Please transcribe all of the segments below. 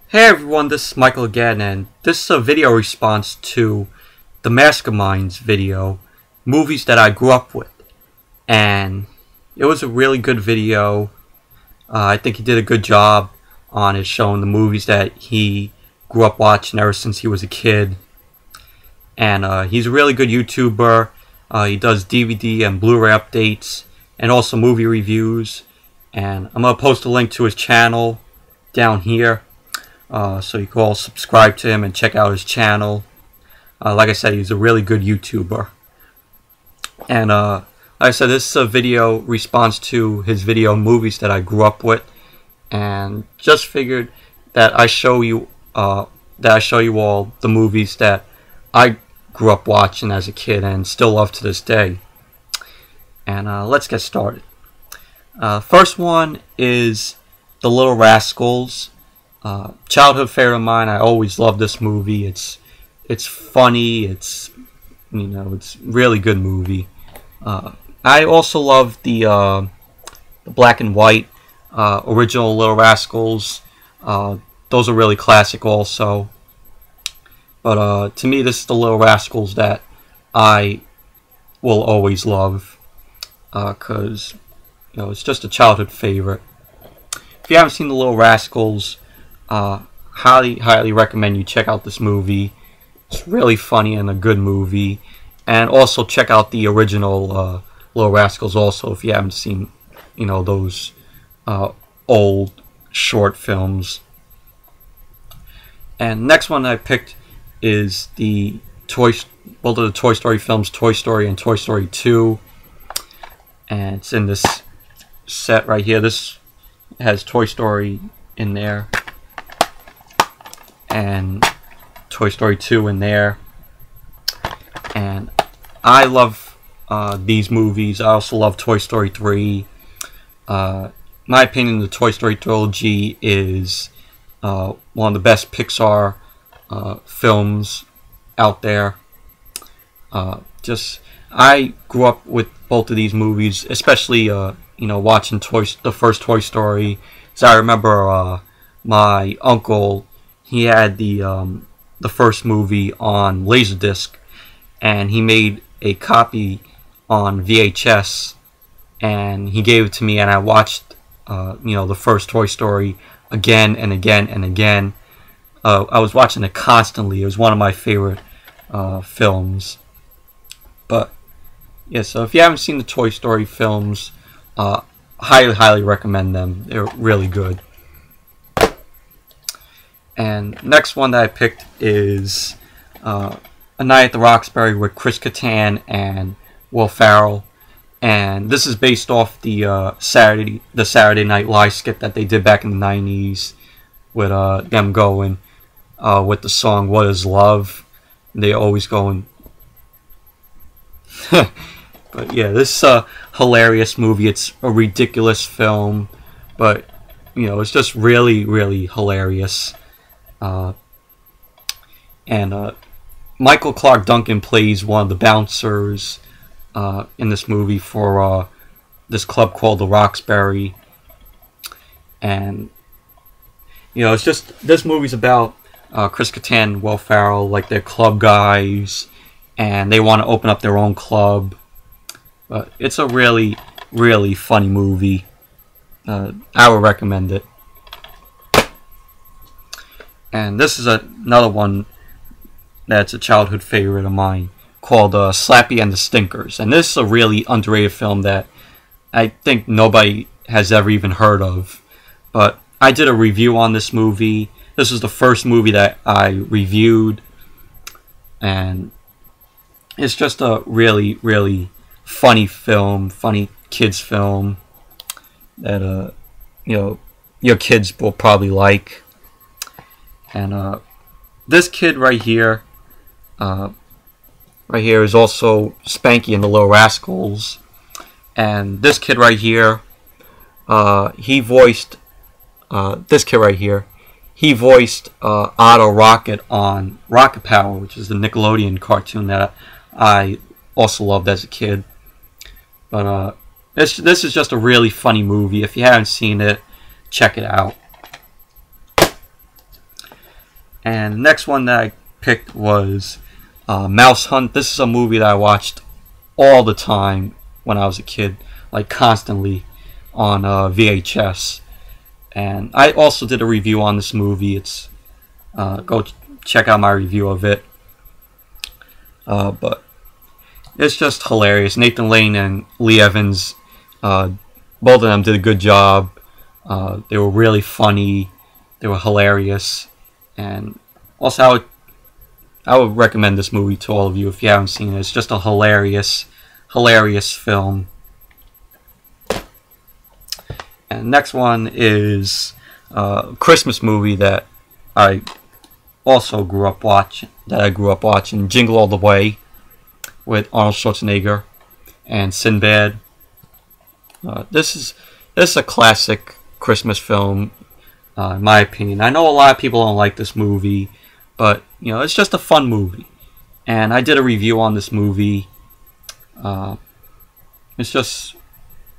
Hey everyone, this is Michael again, and this is a video response to the Mastermind's video, movies that I grew up with. And it was a really good video. I think he did a good job on it, showing the movies that he grew up watching ever since he was a kid. And he's a really good YouTuber. He does DVD and Blu-ray updates, and also movie reviews. And I'm going to post a link to his channel down here. So you can all subscribe to him and check out his channel. Like I said, he's a really good YouTuber. And like I said, this is a video response to his video movies that I grew up with, and just figured that I show you all the movies that I grew up watching as a kid and still love to this day. And let's get started. First one is the Little Rascals. Childhood favorite of mine. I always loved this movie. It's funny. It's really good movie. I also love the black and white original Little Rascals. Those are really classic also. But to me, this is the Little Rascals that I will always love, because it's just a childhood favorite. If you haven't seen the Little Rascals, highly recommend you check out this movie. It's really funny and a good movie. And also check out the original Little Rascals also, if you haven't seen those old short films. And next one I picked is the both of the Toy Story films, Toy Story and Toy Story 2. And it's in this set right here. This has Toy Story in there and Toy Story 2 in there. And I love these movies. I also love Toy Story 3. My opinion, the Toy Story trilogy is one of the best Pixar films out there. I grew up with both of these movies, especially watching the first Toy Story. So I remember my uncle, he had the first movie on Laserdisc, and he made a copy on VHS, and he gave it to me, and I watched the first Toy Story again and again and again. I was watching it constantly. It was one of my favorite films. But yeah, so if you haven't seen the Toy Story films, highly recommend them. They're really good. And next one that I picked is A Night at the Roxbury with Chris Kattan and Will Ferrell. And this is based off the Saturday Night Live skit that they did back in the 90s with them going with the song "What Is Love." They always going. But yeah, this is a hilarious movie. It's a ridiculous film, but it's just really hilarious. And Michael Clark Duncan plays one of the bouncers in this movie for this club called the Roxbury. And it's just, this movie's about Chris Kattan and Will Ferrell, like they're club guys, and they want to open up their own club. But it's a really funny movie. I would recommend it. And this is another one that's a childhood favorite of mine, called Slappy and the Stinkers. And this is a really underrated film that I think nobody has ever even heard of. But I did a review on this movie. This is the first movie that I reviewed. And it's just a really funny film, funny kids film that your kids will probably like. And this kid right here is also Spanky in the Little Rascals. And this kid right here, he voiced Otto Rocket on Rocket Power, which is the Nickelodeon cartoon that I also loved as a kid. But this is just a really funny movie. If you haven't seen it, check it out. And the next one that I picked was Mouse Hunt. This is a movie that I watched all the time when I was a kid, like constantly on VHS. And I also did a review on this movie. It's go check out my review of it. But it's just hilarious. Nathan Lane and Lee Evans, both of them did a good job. They were really funny. They were hilarious. And also, I would recommend this movie to all of you if you haven't seen it. It's just a hilarious film. And next one is a Christmas movie that I also grew up watching, Jingle All The Way, with Arnold Schwarzenegger and Sinbad. This is a classic Christmas film, in my opinion. I know a lot of people don't like this movie, but it's just a fun movie. And I did a review on this movie. It's just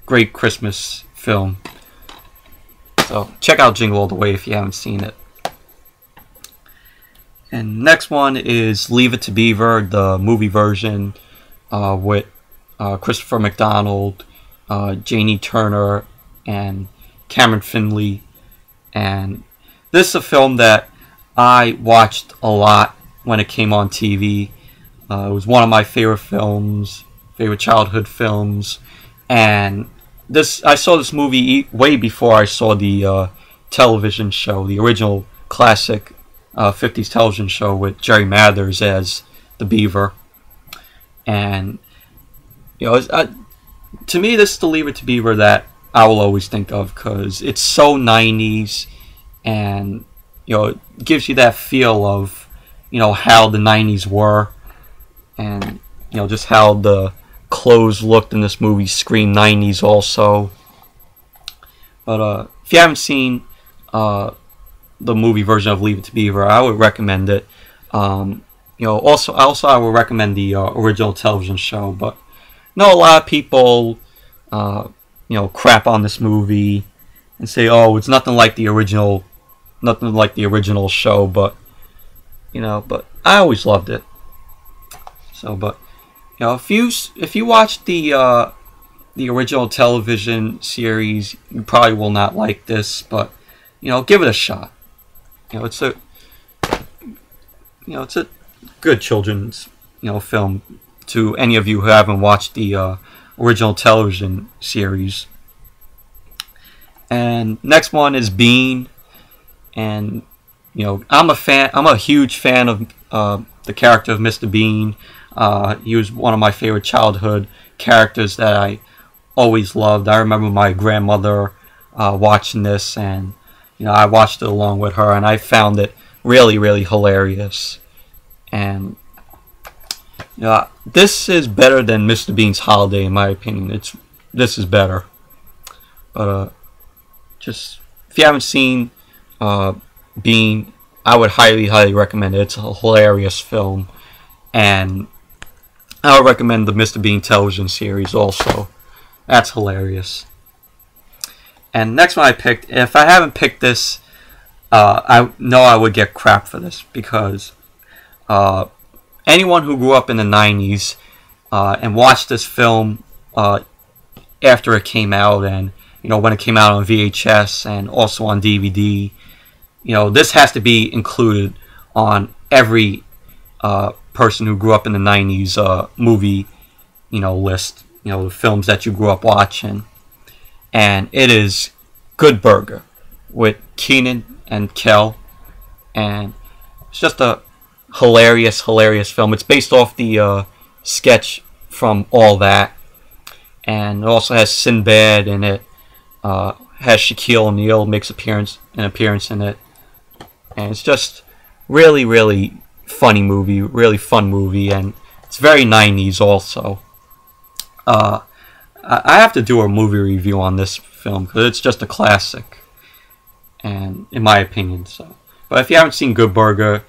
great Christmas film. So check out Jingle All The Way if you haven't seen it. And next one is Leave It To Beaver, the movie version, with Christopher McDonald, Janie Turner, and Cameron Finley. And this is a film that I watched a lot when it came on TV. It was one of my favorite childhood films. And I saw this movie way before I saw the television show, the original classic 50s television show with Jerry Mathers as the Beaver. And to me, this is the Leave It To Beaver that I will always think of, because it's so 90s, and it gives you that feel of how the 90s were, and just how the clothes looked in this movie scream 90s also. But if you haven't seen the movie version of Leave It To Beaver, I would recommend it. Also I would recommend the original television show. But a lot of people crap on this movie and say, oh, it's nothing like the original show. But but I always loved it. So, but if you watch the original television series, you probably will not like this, but give it a shot. It's a good children's film to any of you who haven't watched the original television series. And next one is Bean, and I'm a huge fan of the character of Mr. Bean. He was one of my favorite childhood characters that I always loved. I remember my grandmother watching this, and I watched it along with her, and I found it really, really hilarious. And this is better than Mr. Bean's Holiday, in my opinion. This is better. But just if you haven't seen Bean, I would highly, highly recommend it. It's a hilarious film, and I would recommend the Mr. Bean television series also. That's hilarious. And next one I picked, if I haven't picked this, I know I would get crap for this, because anyone who grew up in the 90s and watched this film after it came out, and when it came out on VHS and also on DVD, this has to be included on every person who grew up in the 90s movie list, the films that you grew up watching. And it is Good Burger with Kenan and Kel, and it's just a hilarious film. It's based off the sketch from All That, and it also has Sinbad in it. Has Shaquille O'Neal makes an appearance in it, and it's just really, really funny movie, really fun movie, and it's very 90s also. I have to do a movie review on this film because it's just a classic, and in my opinion. So, but if you haven't seen Good Burger,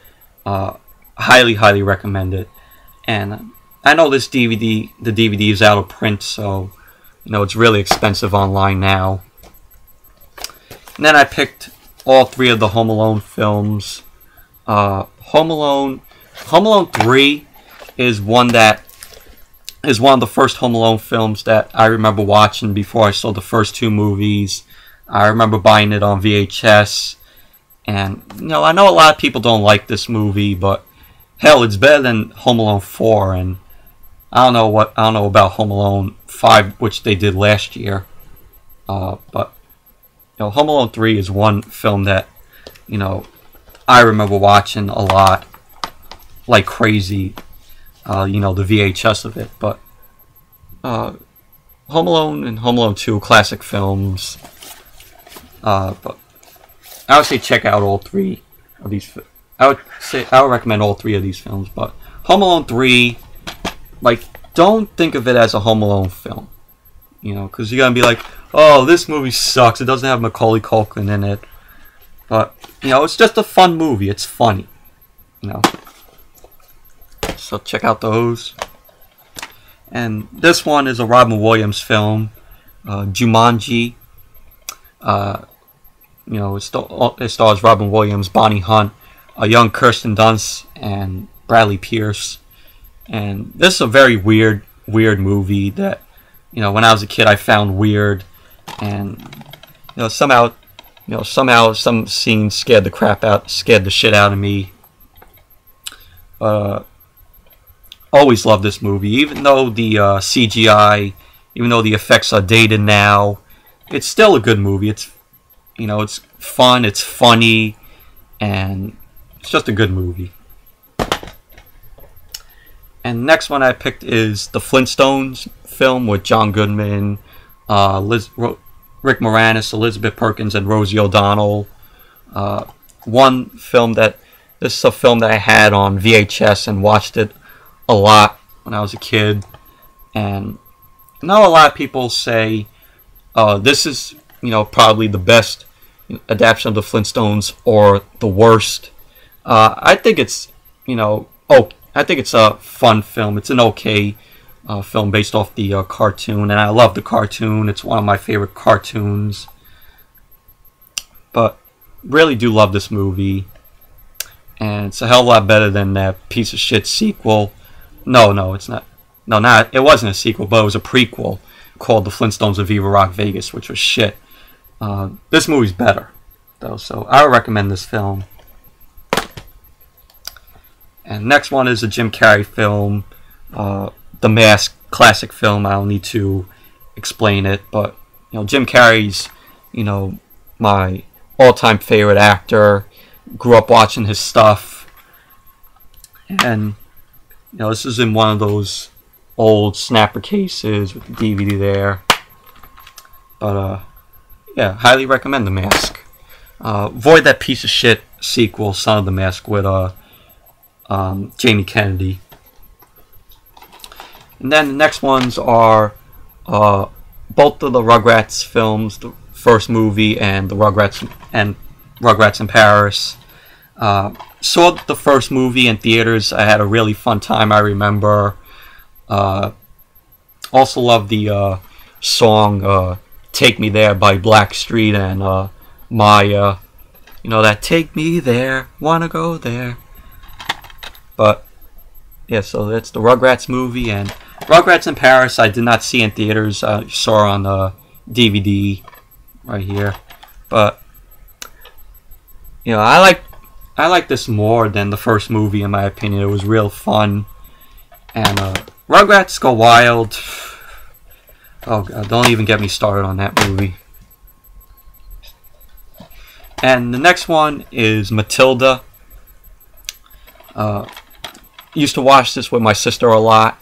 highly, highly recommend it. And I know this DVD, the DVD is out of print, so it's really expensive online now. And then I picked all three of the Home Alone films. Home Alone 3 is one of the first Home Alone films that I remember watching before I saw the first two movies. I remember buying it on VHS, and I know a lot of people don't like this movie, but hell, it's better than Home Alone 4, and I don't know about Home Alone 5, which they did last year, but Home Alone 3 is one film that I remember watching a lot, like crazy. The VHS of it, but Home Alone and Home Alone 2, classic films. But I would say check out all three of these. I would recommend all three of these films. But Home Alone 3, don't think of it as a Home Alone film, because you're gonna be like, oh, this movie sucks. It doesn't have Macaulay Culkin in it, but it's just a fun movie. It's funny, So check out those. And this one is a Robin Williams film, Jumanji. It stars Robin Williams, Bonnie Hunt, a young Kirsten Dunst, and Bradley Pierce. And this is a very weird movie that, when I was a kid I found weird, and somehow some scenes scared the shit out of me. Always loved this movie, even though the CGI, even though the effects are dated now, it's still a good movie. It's it's fun, it's funny, and it's just a good movie. And the next one I picked is the Flintstones film with John Goodman, Rick Moranis, Elizabeth Perkins, and Rosie O'Donnell. This is a film that I had on VHS and watched it a lot when I was a kid, and I know a lot of people say this is probably the best adaptation of the Flintstones or the worst. I think it's I think it's a fun film. It's an okay film based off the cartoon, and I love the cartoon. It's one of my favorite cartoons, but really do love this movie, and it's a hell of a lot better than that piece of shit sequel. No, it's not. No, it wasn't a sequel, but it was a prequel called The Flintstones of Viva Rock Vegas, which was shit. This movie's better, though, so I would recommend this film. And next one is a Jim Carrey film, The Mask, classic film. I don't need to explain it, but Jim Carrey's my all-time favorite actor. Grew up watching his stuff, and this is in one of those old snapper cases with the DVD there. But yeah, highly recommend The Mask. Avoid that piece of shit sequel, Son of the Mask, with Jamie Kennedy. And then the next ones are both of the Rugrats films, the first movie and the Rugrats in Paris. Saw the first movie in theaters. I had a really fun time, I remember. Also loved the song Take Me There by Blackstreet and Maya. That Take Me There, Wanna Go There. But yeah, so that's the Rugrats movie, and Rugrats in Paris I did not see in theaters. I saw on DVD right here. But I like this more than the first movie, in my opinion. It was real fun. And Rugrats Go Wild. Oh god, don't even get me started on that movie. And the next one is Matilda. Used to watch this with my sister a lot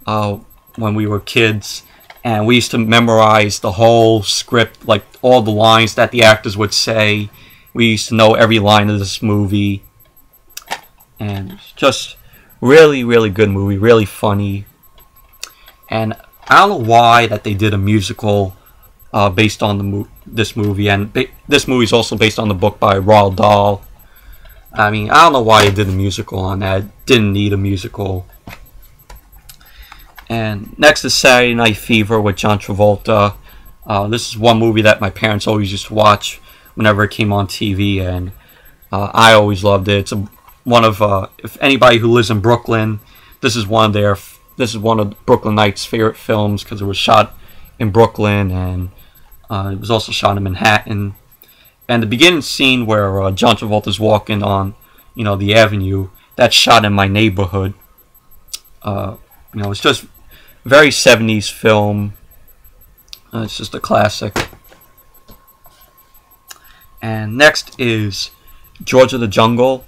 when we were kids, and we used to memorize the whole script, like all the lines that the actors would say. We used to know every line of this movie, and it's just really, really good movie, really funny. And I don't know why that they did a musical based on this movie, and this movie is also based on the book by Roald Dahl. I mean, I don't know why they did a musical on that. Didn't need a musical. And next is Saturday Night Fever with John Travolta. This is one movie that my parents always used to watch whenever it came on TV, and I always loved it. It's one of if anybody who lives in Brooklyn, this is one of Brooklynites' favorite films because it was shot in Brooklyn, and it was also shot in Manhattan. And the beginning scene where John Travolta's walking on, the avenue, that's shot in my neighborhood. It's just very 70s film. It's just a classic. And next is George of the Jungle.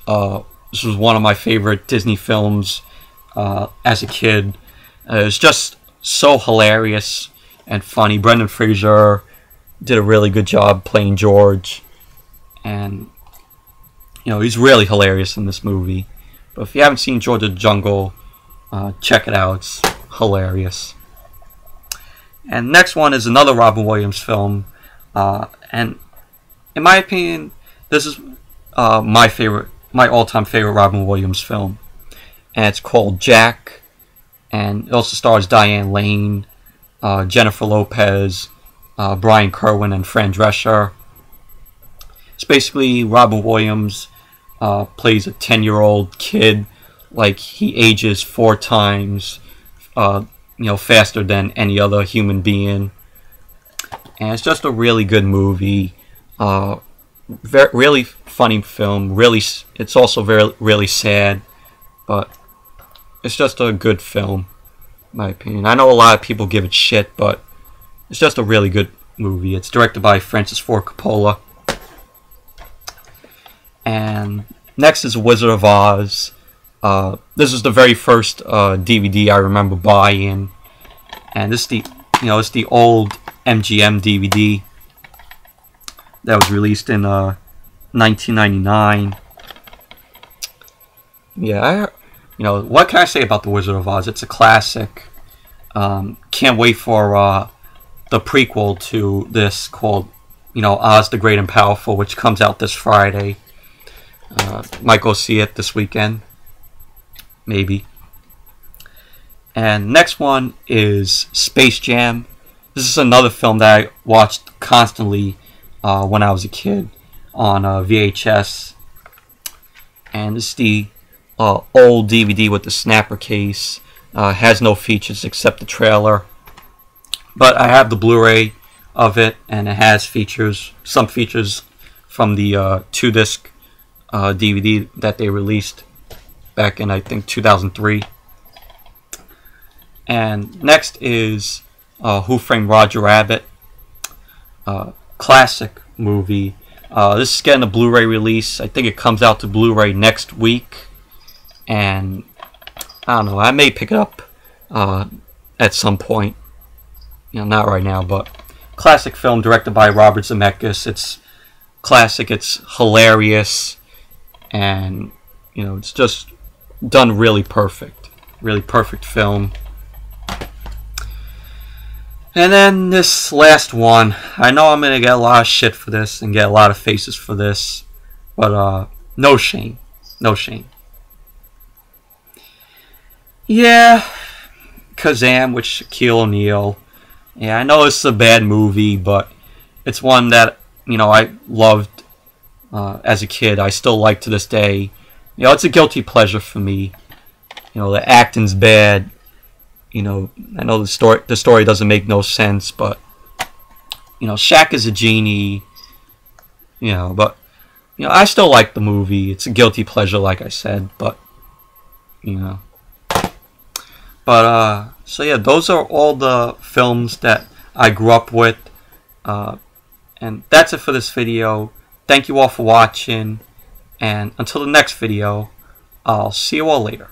This was one of my favorite Disney films as a kid. It's just so hilarious and funny. Brendan Fraser did a really good job playing George, and he's really hilarious in this movie. But if you haven't seen George of the Jungle, check it out. It's hilarious. And next one is another Robin Williams film, and in my opinion, this is my all-time favorite Robin Williams film, and it's called Jack, and it also stars Diane Lane, Jennifer Lopez, Brian Kerwin, and Fran Drescher. It's basically Robin Williams plays a 10-year-old kid, like he ages 4 times, faster than any other human being, and it's just a really good movie. Really funny film. It's also really sad, but it's just a good film, in my opinion. I know a lot of people give it shit, but it's just a really good movie. It's directed by Francis Ford Coppola. And next is Wizard of Oz. This is the very first DVD I remember buying, and this it's the old MGM DVD that was released in 1999. Yeah, what can I say about the Wizard of Oz? It's a classic. Can't wait for the prequel to this called, Oz the Great and Powerful, which comes out this Friday. Might go see it this weekend, maybe. And next one is Space Jam. This is another film that I watched constantly when I was a kid on VHS. And this is the old DVD with the snapper case. Has no features except the trailer. But I have the Blu-ray of it, and it has some features from the 2-disc DVD that they released back in, I think, 2003. And next is Who Framed Roger Rabbit. Classic movie. This is getting a Blu-ray release. I think it comes out to Blu-ray next week. And I don't know, I may pick it up at some point. Not right now, but classic film directed by Robert Zemeckis. It's classic, it's hilarious, and it's just done really perfect. Really perfect film. And then this last one, I know I'm gonna get a lot of shit for this and get a lot of faces for this, but no shame. No shame. Yeah, Kazam with Shaquille O'Neal. Yeah, I know it's a bad movie, but it's one that, I loved as a kid. I still like to this day. It's a guilty pleasure for me. The acting's bad. I know the story doesn't make no sense, but, Shaq is a genie. But, I still like the movie. It's a guilty pleasure, like I said, but, But, so yeah, those are all the films that I grew up with. And that's it for this video. Thank you all for watching. And until the next video, I'll see you all later.